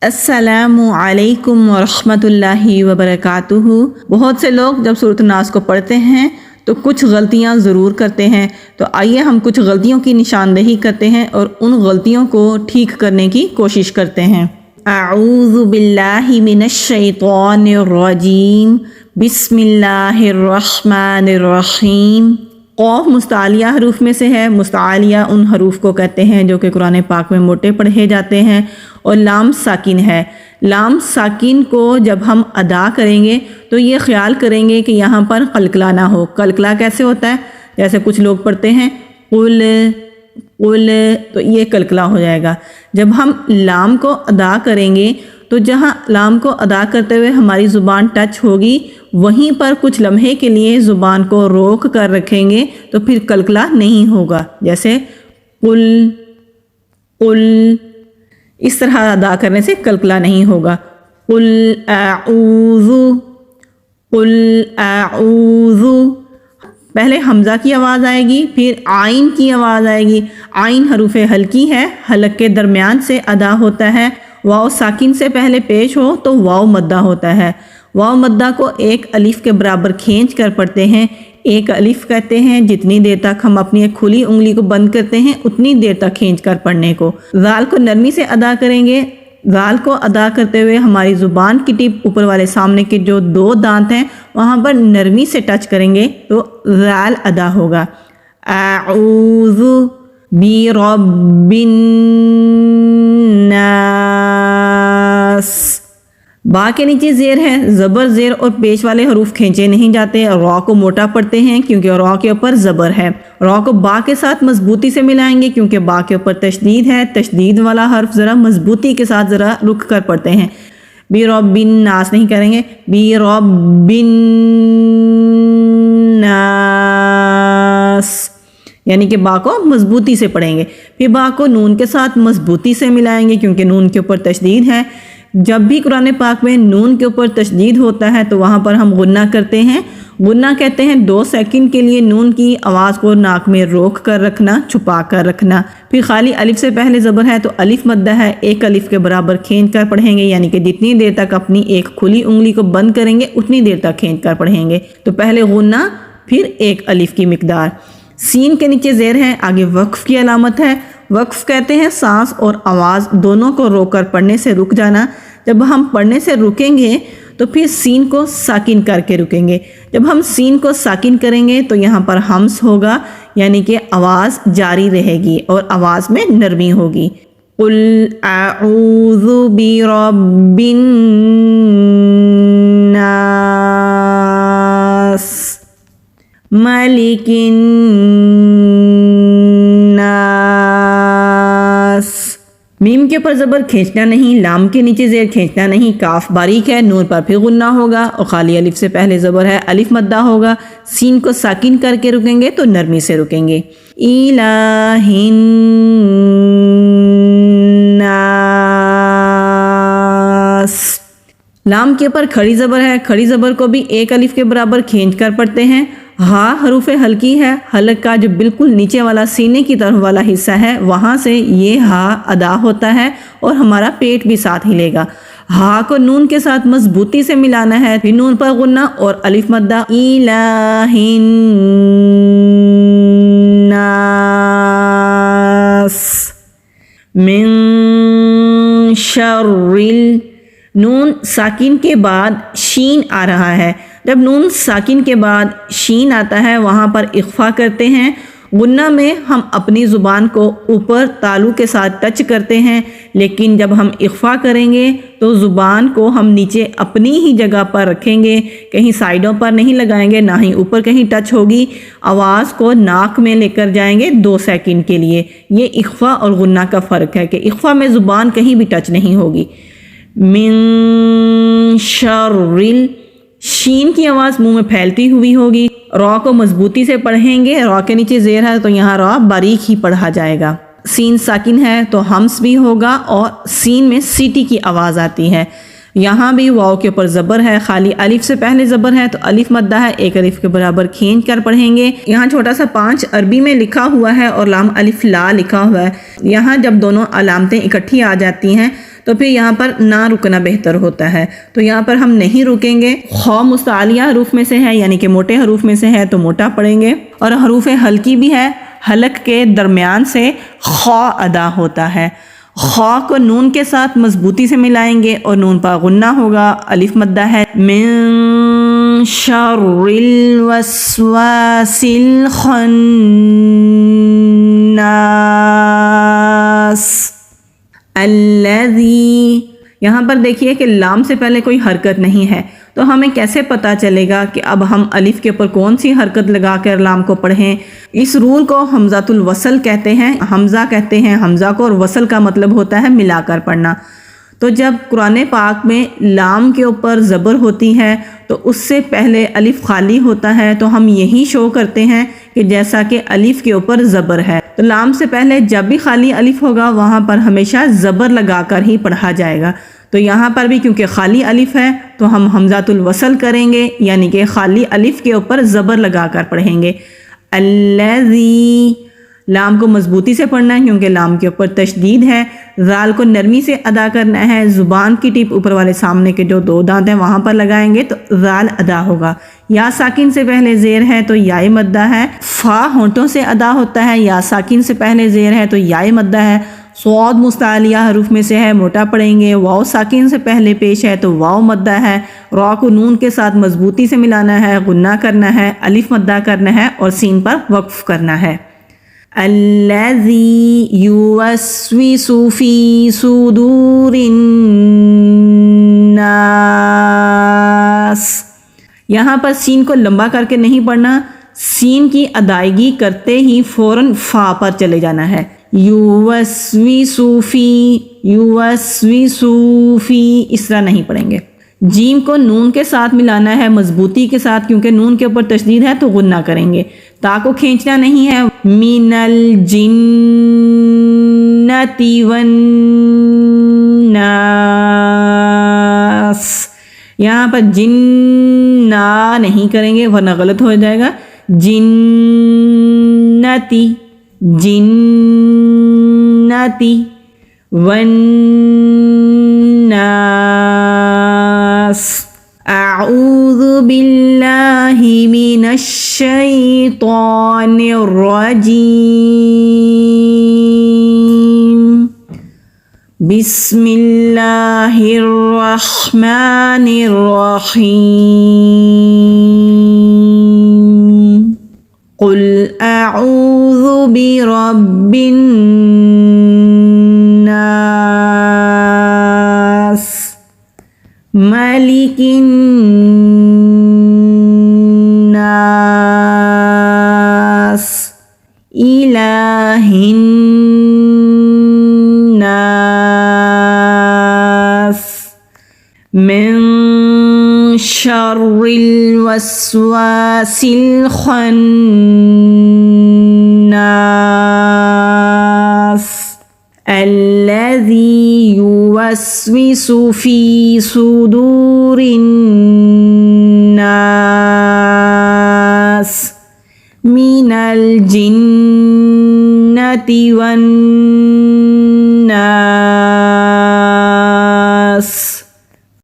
السلام علیکم ورحمۃ اللہ وبرکاتہ۔ بہت سے لوگ جب سورۃ الناس کو پڑھتے ہیں تو کچھ غلطیاں ضرور کرتے ہیں، تو آئیے ہم کچھ غلطیوں کی نشاندہی کرتے ہیں اور ان غلطیوں کو ٹھیک کرنے کی کوشش کرتے ہیں۔ اعوذ باللہ من الشیطان الرجیم، بسم اللہ الرحمن الرحیم۔ قوف مستعلیہ حروف میں سے ہے۔ مستعلیہ ان حروف کو کہتے ہیں جو کہ قرآن پاک میں موٹے پڑھے جاتے ہیں، اور لام ساکن ہے۔ لام ساکن کو جب ہم ادا کریں گے تو یہ خیال کریں گے کہ یہاں پر قلقلہ نہ ہو۔ قلقلہ کیسے ہوتا ہے؟ جیسے کچھ لوگ پڑھتے ہیں قل قل، تو یہ قلقلہ ہو جائے گا۔ جب ہم لام کو ادا کریں گے تو جہاں لام کو ادا کرتے ہوئے ہماری زبان ٹچ ہوگی وہیں پر کچھ لمحے کے لیے زبان کو روک کر رکھیں گے تو پھر قلقلہ نہیں ہوگا۔ جیسے قل قل، اس طرح ادا کرنے سے قلقلہ نہیں ہوگا۔ قل اعوذ قل اعوذ، پہلے حمزہ کی آواز آئے گی، پھر عین کی آواز آئے گی۔ عین حروف ہلکی ہے، حلق کے درمیان سے ادا ہوتا ہے۔ واو ساکن سے پہلے پیش ہو تو واو مدہ ہوتا ہے۔ واو مدہ کو ایک الف کے برابر کھینچ کر پڑھتے ہیں۔ ایک الف کہتے ہیں جتنی دیر تک ہم اپنی ایک کھلی انگلی کو بند کرتے ہیں اتنی دیر تک کھینچ کر پڑھنے کو۔ ذال کو نرمی سے ادا کریں گے۔ ذال کو ادا کرتے ہوئے ہماری زبان کی ٹپ اوپر والے سامنے کے جو دو دانت ہیں وہاں پر نرمی سے ٹچ کریں گے تو ذال ادا ہوگا۔ اعوذ برب الناس، با کے نیچے زیر ہے، زبر زیر اور پیش والے حروف کھینچے نہیں جاتے۔ را کو موٹا پڑھتے ہیں کیونکہ را کے اوپر زبر ہے۔ را کو با کے ساتھ مضبوطی سے ملائیں گے کیونکہ با کے اوپر تشدید ہے۔ تشدید والا حرف ذرا مضبوطی کے ساتھ ذرا رک کر پڑھتے ہیں۔ برب الناس نہیں کریں گے، برب الناس، یعنی کہ با کو مضبوطی سے پڑھیں گے۔ پھر با کو نون کے ساتھ مضبوطی سے ملائیں گے کیونکہ نون کے اوپر تشدید ہے۔ جب بھی قرآن پاک میں نون کے اوپر تشدید ہوتا ہے تو وہاں پر ہم غنہ کرتے ہیں۔ غنہ کہتے ہیں 2 سیکنڈ کے لیے نون کی آواز کو ناک میں روک کر رکھنا، چھپا کر رکھنا۔ پھر خالی الف سے پہلے زبر ہے تو الف مدہ ہے، ایک الف کے برابر کھینچ کر پڑھیں گے، یعنی کہ جتنی دیر تک اپنی ایک کھلی انگلی کو بند کریں گے اتنی دیر تک کھینچ کر پڑھیں گے۔ تو پہلے غنہ پھر ایک الف کی مقدار۔ سین کے نیچے زیر ہے، آگے وقف کی علامت ہے۔ وقف کہتے ہیں سانس اور آواز دونوں کو روک کر پڑھنے سے رک جانا۔ جب ہم پڑھنے سے رکیں گے تو پھر سین کو ساکن کر کے رکیں گے۔ جب ہم سین کو ساکن کریں گے تو یہاں پر ہمس ہوگا، یعنی کہ آواز جاری رہے گی اور آواز میں نرمی ہوگی۔ قل اعوذ برب الناس، ملک الناس۔ میم کے اوپر زبر کھینچنا نہیں، لام کے نیچے زیر کھینچنا نہیں۔ کاف باریک ہے، نون پر پھر غنہ ہوگا اور خالی الف سے پہلے زبر ہے، الف مدہ ہوگا۔ سین کو ساکن کر کے رکیں گے تو نرمی سے رکیں گے۔ الہ الناس، لام کے اوپر کھڑی زبر ہے، کھڑی زبر کو بھی ایک الف کے برابر کھینچ کر پڑھتے ہیں۔ ہا حروف ہلکی ہے، حلق کا جو بالکل نیچے والا سینے کی طرف والا حصہ ہے وہاں سے یہ ہا ادا ہوتا ہے اور ہمارا پیٹ بھی ساتھ ہلے گا۔ ہا کو نون کے ساتھ مضبوطی سے ملانا ہے، پھر نون پر غنہ اور الف مدہ۔ الہ الناس، من شر نون ساکن کے بعد شین آ رہا ہے۔ جب نون ساکن کے بعد شین آتا ہے وہاں پر اخفا کرتے ہیں۔ غنہ میں ہم اپنی زبان کو اوپر تالو کے ساتھ ٹچ کرتے ہیں، لیکن جب ہم اخفا کریں گے تو زبان کو ہم نیچے اپنی ہی جگہ پر رکھیں گے، کہیں سائیڈوں پر نہیں لگائیں گے، نہ ہی اوپر کہیں ٹچ ہوگی۔ آواز کو ناک میں لے کر جائیں گے 2 سیکنڈ کے لیے۔ یہ اخفا اور غنہ کا فرق ہے کہ اخفا میں زبان کہیں بھی ٹچ نہیں ہوگی۔ من شر، شین کی آواز منہ میں پھیلتی ہوئی ہوگی۔ را کو مضبوطی سے پڑھیں گے، را کے نیچے زیر ہے تو یہاں را باریک ہی پڑھا جائے گا۔ سین ساکن ہے تو ہمس بھی ہوگا اور سین میں سیٹی کی آواز آتی ہے۔ یہاں بھی واو کے اوپر زبر ہے، خالی الف سے پہلے زبر ہے تو الف مدہ ہے، ایک الف کے برابر کھینچ کر پڑھیں گے۔ یہاں چھوٹا سا 5 عربی میں لکھا ہوا ہے اور لام الف لا لکھا ہوا ہے۔ یہاں جب دونوں علامتیں اکٹھی آ جاتی ہیں تو پھر یہاں پر نہ رکنا بہتر ہوتا ہے، تو یہاں پر ہم نہیں رکیں گے۔ خ مستعلیہ حروف میں سے ہے، یعنی کہ موٹے حروف میں سے ہے تو موٹا پڑھیں گے، اور حروف حلقی بھی ہے، حلق کے درمیان سے خ ادا ہوتا ہے۔ خ کو نون کے ساتھ مضبوطی سے ملائیں گے اور نون پر غنہ ہوگا، الف مدہ ہے۔ من شر الوسواس الخناس الذی، یہاں پر دیکھیے کہ لام سے پہلے کوئی حرکت نہیں ہے، تو ہمیں کیسے پتا چلے گا کہ اب ہم الف کے اوپر کون سی حرکت لگا کر لام کو پڑھیں؟ اس رول کو حمزۃ الوصل کہتے ہیں، حمزہ کہتے ہیں حمزہ کو، اور وصل کا مطلب ہوتا ہے ملا کر پڑھنا۔ تو جب قرآن پاک میں لام کے اوپر زبر ہوتی ہے تو اس سے پہلے الف خالی ہوتا ہے، تو ہم یہی شو کرتے ہیں کہ جیسا کہ الف کے اوپر زبر ہے، تو لام سے پہلے جب بھی خالی الف ہوگا وہاں پر ہمیشہ زبر لگا کر ہی پڑھا جائے گا۔ تو یہاں پر بھی کیونکہ خالی الف ہے تو ہم حمزۃ الوصل کریں گے، یعنی کہ خالی الف کے اوپر زبر لگا کر پڑھیں گے۔ الذی، لام کو مضبوطی سے پڑھنا ہے کیونکہ لام کے اوپر تشدید ہے، زال کو نرمی سے ادا کرنا ہے، زبان کی ٹپ اوپر والے سامنے کے جو دو دانت ہیں وہاں پر لگائیں گے تو زال ادا ہوگا۔ یا ساکن سے پہلے زیر ہے تو یائے مدہ ہے، فا ہونٹوں سے ادا ہوتا ہے، یا ساکن سے پہلے زیر ہے تو یائے مدہ ہے۔ صاد مستعلیہ حروف میں سے ہے، موٹا پڑھیں گے۔ واو ساکن سے پہلے پیش ہے تو واو مدہ ہے، را کو نون کے ساتھ مضبوطی سے ملانا ہے، غنہ کرنا ہے، الف مدہ کرنا ہے اور سین پر وقف کرنا ہے۔ الذی یوسوس فی صدور الناس، یہاں پر سین کو لمبا کر کے نہیں پڑھنا، سین کی ادائیگی کرتے ہی فوراً فا پر چلے جانا ہے۔ یوسوس فی اس طرح نہیں پڑھیں گے۔ جیم کو نون کے ساتھ ملانا ہے مضبوطی کے ساتھ، کیونکہ نون کے اوپر تشدید ہے تو غنہ کریں گے۔ تا کو کھینچنا نہیں ہے، من الجنۃ والناس، یہاں پر جنہ نہیں کریں گے ورنہ غلط ہو جائے گا، جنتی جنتی والناس۔ اعوذ باللہ من الشیطان الرجیم، بسم اللہ الرحمن الرحیم، قل اعوذ برب الناس، ملک الناس، الہ الناس، من شر الوسواس الخناس الذی یوسوس فی صدور الناس من الجنۃ والناس۔